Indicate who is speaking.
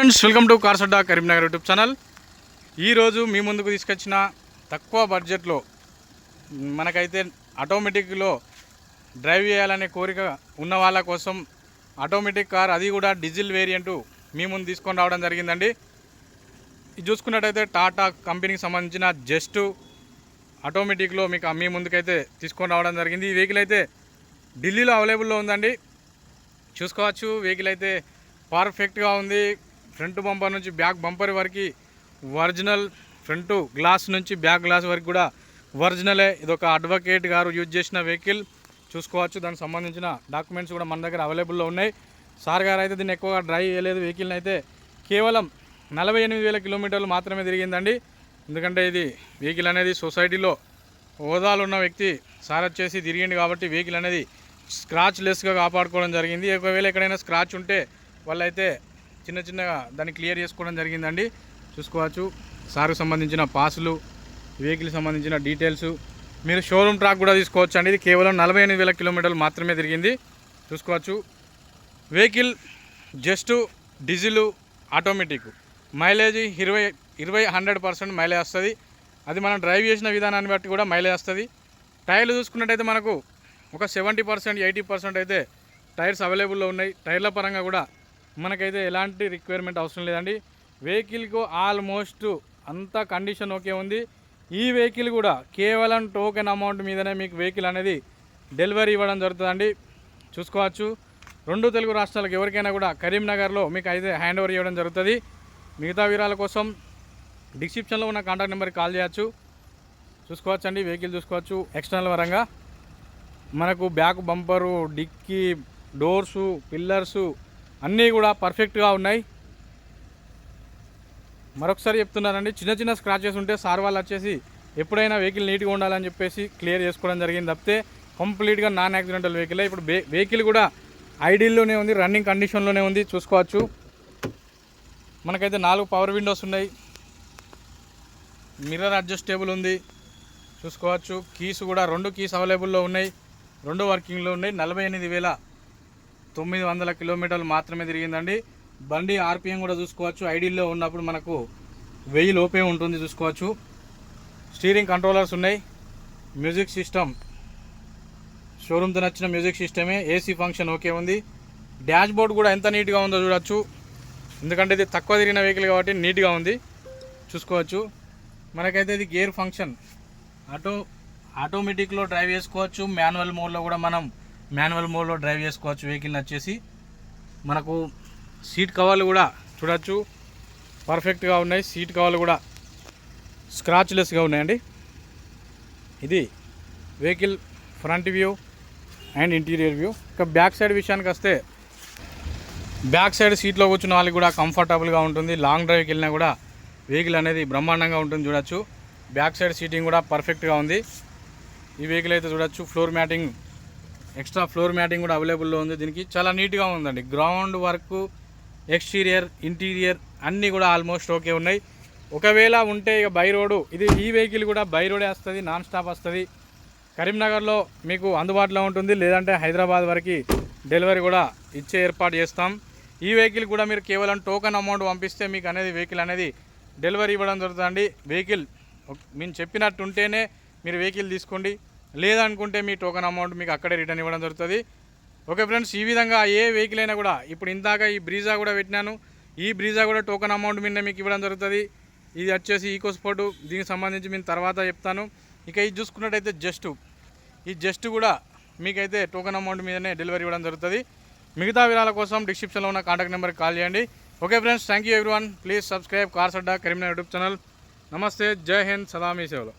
Speaker 1: Friends, welcome to cars Adda Karimnagar YouTube channel. ఈరోజు మీ ముందుకు తీసుకొచ్చిన తక్కువ బడ్జెట్లో మనకైతే ఆటోమేటిక్లో డ్రైవ్ చేయాలనే కోరిక ఉన్న వాళ్ళ కోసం ఆటోమేటిక్ కార్, అది కూడా డీజిల్ వేరియంటు మీ ముందు తీసుకొని రావడం జరిగిందండి. ఇది చూసుకున్నట్టయితే టాటా కంపెనీకి సంబంధించిన జస్ట్ ఆటోమేటిక్లో మీకు మీ ముందుకైతే తీసుకొని రావడం జరిగింది. ఈ వెహికల్ అయితే ఢిల్లీలో అవైలబుల్లో ఉందండి. చూసుకోవచ్చు, వెహికల్ అయితే పర్ఫెక్ట్గా ఉంది. ఫ్రంట్ బంపర్ నుంచి బ్యాక్ బంపర్ వరకు ఒరిజినల్, ఫ్రంట్ గ్లాస్ నుంచి బ్యాక్ గ్లాస్ వరకు కూడా ఒరిజినలే. ఇది ఒక అడ్వకేట్ గారు యూజ్ చేసిన వెహికల్. చూసుకోవచ్చు, దానికి సంబంధించిన డాక్యుమెంట్స్ కూడా మన దగ్గర అవైలబుల్లో ఉన్నాయి. సార్ గారు అయితే దీన్ని ఎక్కువగా డ్రైవ్ చేయలేదు. వెహికల్ని అయితే కేవలం 48,000 కిలోమీటర్లు మాత్రమే తిరిగిందండి. ఎందుకంటే ఇది వెహికల్ అనేది సొసైటీలో హోదాలు ఉన్న వ్యక్తి సార్ వచ్చేసి తిరిగింది కాబట్టి వెహికల్ అనేది స్క్రాచ్ లెస్గా కాపాడుకోవడం జరిగింది. ఒకవేళ ఎక్కడైనా స్క్రాచ్ ఉంటే వాళ్ళైతే చిన్నగా దాన్ని క్లియర్ చేసుకోవడం జరిగిందండి. చూసుకోవచ్చు, సార్కు సంబంధించిన పాసులు, వెహికల్కి సంబంధించిన డీటెయిల్స్ మీరు షోరూమ్ ట్రాక్ కూడా తీసుకోవచ్చు అండి. ఇది కేవలం 48,000 కిలోమీటర్లు మాత్రమే తిరిగింది. చూసుకోవచ్చు, vehicle just diesel automatic, mileage 100% mileage వస్తుంది. అది మనం డ్రైవ్ చేసిన విధానాన్ని బట్టి కూడా మైలేజ్ వస్తుంది. టైర్లు చూసుకున్నట్టయితే మనకు ఒక 70% 80% అయితే టైర్స్ అవైలబుల్లో ఉన్నాయి. టైర్ల పరంగా కూడా మనకైతే ఎలాంటి రిక్వైర్మెంట్ అవసరం లేదండి. వెహికల్కు ఆల్మోస్ట్ అంత కండిషన్ ఓకే ఉంది. ఈ వెహికల్ కూడా కేవలం టోకెన్ అమౌంట్ మీదనే మీకు వెహికల్ అనేది డెలివరీ ఇవ్వడం జరుగుతుందండి. చూసుకోవచ్చు, 2 తెలుగు రాష్ట్రాలకు ఎవరికైనా కూడా కరీంనగర్లో మీకు అయితే హ్యాండ్ ఓవర్ ఇవ్వడం జరుగుతుంది. మిగతా వివరాల కోసం డిస్క్రిప్షన్లో ఉన్న కాంటాక్ట్ నెంబర్కి కాల్ చేయొచ్చు. చూసుకోవచ్చు అండి, వెహికల్ చూసుకోవచ్చు. ఎక్స్టర్నల్ పరంగా మనకు back bumper, dicky, doors, pillars అన్నీ కూడా పర్ఫెక్ట్గా ఉన్నాయి. మరొకసారి చెప్తున్నానండి, చిన్న స్క్రాచెస్ ఉంటే సార్ వాళ్ళు వచ్చేసి ఎప్పుడైనా వెహికల్ నీట్గా ఉండాలని చెప్పేసి క్లియర్ చేసుకోవడం జరిగింది తప్పితే కంప్లీట్గా నాన్ యాక్సిడెంటల్ వెహికల్. ఇప్పుడు వెహికల్ కూడా ఐడియల్లోనే ఉంది, రన్నింగ్ కండిషన్లోనే ఉంది. చూసుకోవచ్చు, మనకైతే 4 పవర్ విండోస్ ఉన్నాయి. మిర్రర్ అడ్జస్టేబుల్ ఉంది. చూసుకోవచ్చు, కీస్ కూడా 2 కీస్ అవైలబుల్లో ఉన్నాయి. 2 వర్కింగ్లో ఉన్నాయి. 48,900 కిలోమీటర్లు మాత్రమే తిరిగిందండి. బండి ఆర్పిఎం కూడా చూసుకోవచ్చు. ఐడియల్లో ఉన్నప్పుడు మనకు 1000 లోపే ఉంటుంది. చూసుకోవచ్చు, స్టీరింగ్ కంట్రోలర్స్ ఉన్నాయి. మ్యూజిక్ సిస్టమ్ షోరూమ్తో నచ్చిన మ్యూజిక్ సిస్టమే. ఏసీ ఫంక్షన్ ఓకే ఉంది. డాష్ బోర్డ్ కూడా ఎంత నీట్గా ఉందో చూడవచ్చు. ఎందుకంటే ఇది తక్కువ తిరిగిన వెహికల్ కాబట్టి నీట్గా ఉంది. చూసుకోవచ్చు, మనకైతే ఇది గేర్ ఫంక్షన్, ఆటోమేటిక్లో డ్రైవ్ చేసుకోవచ్చు. మాన్యువల్ మోడ్లో కూడా మనం మాన్యువల్ మోడ్లో డ్రైవ్ చేసుకోవచ్చు. వెహికల్ని వచ్చేసి మనకు సీట్ కవర్లు కూడా చూడవచ్చు, పర్ఫెక్ట్గా ఉన్నాయి. సీట్ కవర్లు కూడా స్క్రాచ్ లెస్గా ఉన్నాయండి. ఇది vehicle front view and interior view. ఇక బ్యాక్ సైడ్ విషయానికి వస్తే బ్యాక్ సైడ్ సీట్లో కూర్చున్న వాళ్ళకి కూడా కంఫర్టబుల్గా ఉంటుంది. లాంగ్ డ్రైవ్కి వెళ్ళినా కూడా వెహికల్ అనేది బ్రహ్మాండంగా ఉంటుంది. చూడవచ్చు, బ్యాక్ సైడ్ సీటింగ్ కూడా పర్ఫెక్ట్గా ఉంది. ఈ వెహికల్ అయితే చూడవచ్చు, floor matting, extra floor matting కూడా అవైలబుల్లో ఉంది. దీనికి చాలా నీట్గా ఉందండి. గ్రౌండ్ వర్క్, ఎక్స్టీరియర్, ఇంటీరియర్ అన్నీ కూడా ఆల్మోస్ట్ ఓకే ఉన్నాయి. ఒకవేళ ఉంటే ఇక బై రోడ్డు, ఈ వెహికల్ కూడా బై రోడే వస్తుంది, నాన్ స్టాప్ వస్తుంది. కరీంనగర్లో మీకు అందుబాటులో ఉంటుంది. లేదంటే హైదరాబాద్ వరకు డెలివరీ కూడా ఇచ్చే ఏర్పాటు చేస్తాం. ఈ వెహికల్ కూడా మీరు కేవలం టోకెన్ అమౌంట్ పంపిస్తే మీకు అనేది వెహికల్ అనేది డెలివరీ ఇవ్వడం జరుగుతుందండి. వెహికల్ మేము చెప్పినట్టు ఉంటేనే మీరు వెహికల్ తీసుకోండి. లేదనుకుంటే మీ టోకెన్ అమౌంట్ మీకు అక్కడే రిటర్న్ ఇవ్వడం జరుగుతుంది. ఓకే ఫ్రెండ్స్, ఈ విధంగా ఏ వెహికల్ అయినా కూడా ఇప్పుడు ఇందాక ఈ బ్రీజా కూడా పెట్టినాను. ఈ బ్రీజా కూడా టోకెన్ అమౌంట్ మీద మీకు ఇవ్వడం జరుగుతుంది. ఇది వచ్చేసి ఈకో స్పోర్ట్, దీనికి సంబంధించి నేను తర్వాత చెప్తాను. ఇక ఇది చూసుకున్నట్టయితే జస్ట్ కూడా మీకైతే టోకెన్ అమౌంట్ మీదనే డెలివరీ ఇవ్వడం జరుగుతుంది. మిగతా వివరాల కోసం డిస్క్రిప్షన్లో ఉన్న కాంటాక్ట్ నెంబర్కి కాల్ చేయండి. Okay friends, thank you everyone. Please subscribe cars Adda Karimnagar YouTube channel. నమస్తే, జై హింద్, సదా మీ సేవలో.